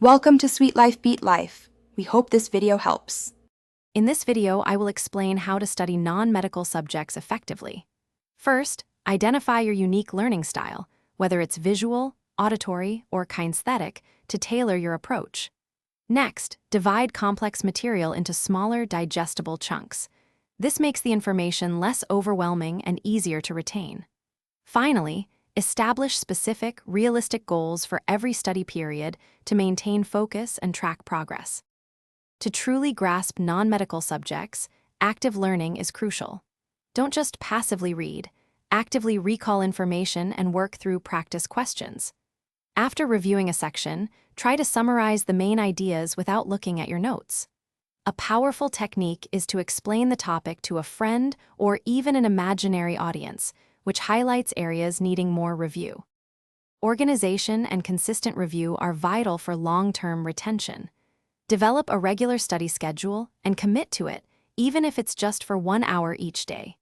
Welcome to Sweet Life Beat Life. We hope this video helps. In this video, I will explain how to study non-medical subjects effectively. First, identify your unique learning style, whether it's visual, auditory, or kinesthetic, to tailor your approach. Next, divide complex material into smaller, digestible chunks. This makes the information less overwhelming and easier to retain. Finally, establish specific, realistic goals for every study period to maintain focus and track progress. To truly grasp non-medical subjects, active learning is crucial. Don't just passively read, actively recall information and work through practice questions. After reviewing a section, try to summarize the main ideas without looking at your notes. A powerful technique is to explain the topic to a friend or even an imaginary audience, which highlights areas needing more review. Organization and consistent review are vital for long-term retention. Develop a regular study schedule and commit to it, even if it's just for 1 hour each day.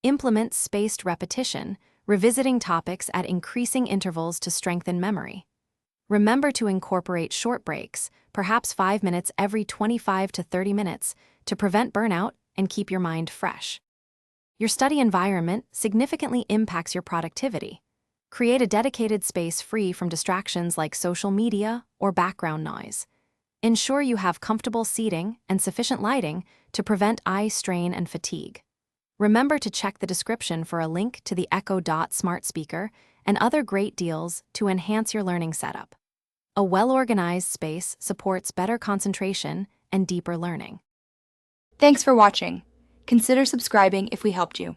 Implement spaced repetition, revisiting topics at increasing intervals to strengthen memory. Remember to incorporate short breaks, perhaps 5 minutes every 25 to 30 minutes, to prevent burnout and keep your mind fresh. Your study environment significantly impacts your productivity. Create a dedicated space free from distractions like social media or background noise. Ensure you have comfortable seating and sufficient lighting to prevent eye strain and fatigue. Remember to check the description for a link to the Echo Dot smart speaker and other great deals to enhance your learning setup. A well-organized space supports better concentration and deeper learning. Thanks for watching. Consider subscribing if we helped you.